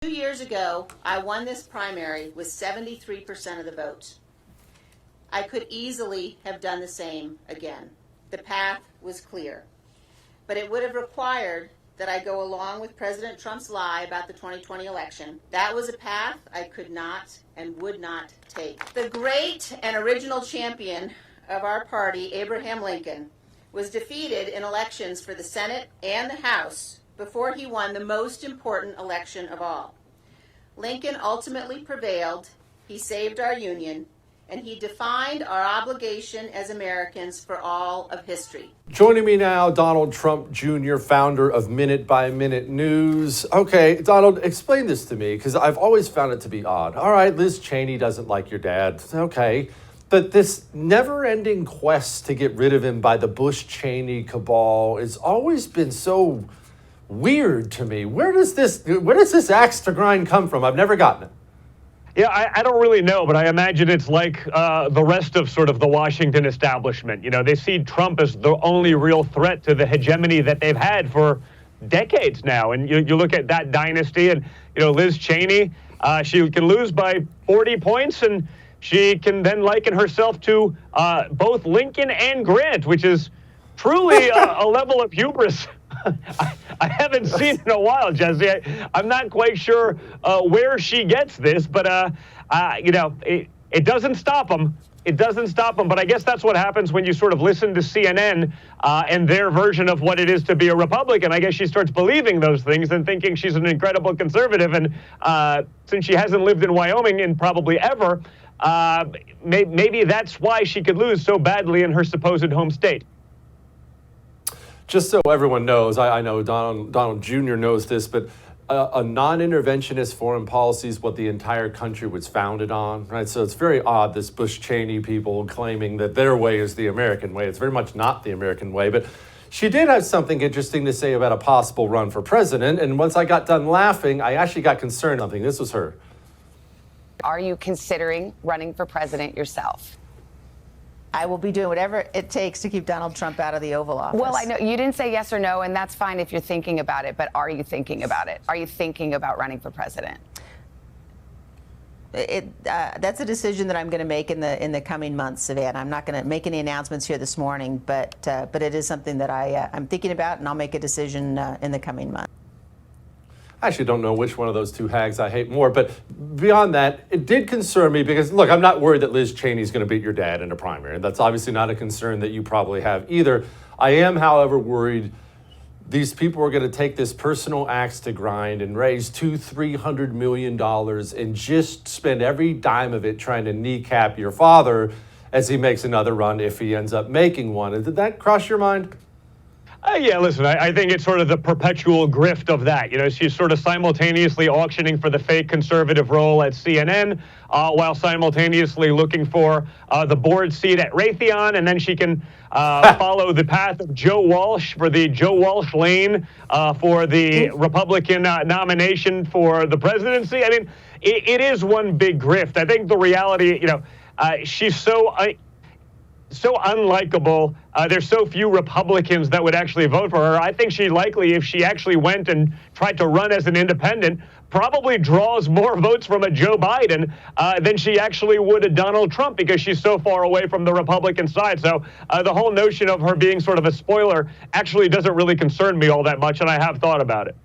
2 years ago, I won this primary with 73% of the vote. I could easily have done the same again. The path was clear. But it would have required that I go along with President Trump's lie about the 2020 election. That was a path I could not and would not take. The great and original champion of our party, Abraham Lincoln, was defeated in elections for the Senate and the House before he won the most important election of all. Lincoln ultimately prevailed, he saved our Union, and he defined our obligation as Americans for all of history. Joining me now, Donald Trump Jr., founder of Minute by Minute News. Okay, Donald, explain this to me, because I've always found it to be odd. All right, Liz Cheney doesn't like your dad. Okay. But this never-ending quest to get rid of him by the Bush-Cheney cabal has always been so weird to me. Where does this axe to grind come from? I've never gotten it. Yeah, I don't really know, but I imagine it's like the rest of sort of the Washington establishment. You know, they see Trump as the only real threat to the hegemony that they've had for decades now. And you look at that dynasty and, you know, Liz Cheney, she can lose by 40 points and she can then liken herself to both Lincoln and Grant, which is truly a level of hubris I haven't seen in a while, Jesse. I'm not quite sure where she gets this, but, you know, it doesn't stop them. It doesn't stop them, but I guess that's what happens when you sort of listen to CNN and their version of what it is to be a Republican. I guess she starts believing those things and thinking she's an incredible conservative, and since she hasn't lived in Wyoming in probably ever, maybe that's why she could lose so badly in her supposed home state. Just so everyone knows, I know Donald Jr. knows this, but a non-interventionist foreign policy is what the entire country was founded on, right? So it's very odd, this Bush-Cheney people claiming that their way is the American way. It's very much not the American way, but she did have something interesting to say about a possible run for president, and once I got done laughing, I actually got concerned. This was her. Are you considering running for president yourself? I will be doing whatever it takes to keep Donald Trump out of the Oval Office. Well, I know you didn't say yes or no, and that's fine if you're thinking about it, but are you thinking about it? Are you thinking about running for president? That's a decision that I'm going to make in the coming months, Savannah. I'm not going to make any announcements here this morning, but it is something that I'm thinking about, and I'll make a decision in the coming months. I actually don't know which one of those two hags I hate more, but beyond that, it did concern me because, look, I'm not worried that Liz Cheney's going to beat your dad in a primary. That's obviously not a concern that you probably have either. I am, however, worried these people are going to take this personal axe to grind and raise $200-300 million and just spend every dime of it trying to kneecap your father as he makes another run if he ends up making one. Did that cross your mind? Yeah, listen, I think it's sort of the perpetual grift of that. You know, she's sort of simultaneously auctioning for the fake conservative role at CNN while simultaneously looking for the board seat at Raytheon, and then she can follow the path of Joe Walsh for the Joe Walsh lane for the Republican nomination for the presidency. I mean, it is one big grift. I think the reality, you know, she's so unlikable. There's so few Republicans that would actually vote for her. I think she likely, if she actually went and tried to run as an independent, probably draws more votes from a Joe Biden than she actually would a Donald Trump, because she's so far away from the Republican side. So the whole notion of her being sort of a spoiler actually doesn't really concern me all that much, and I have thought about it.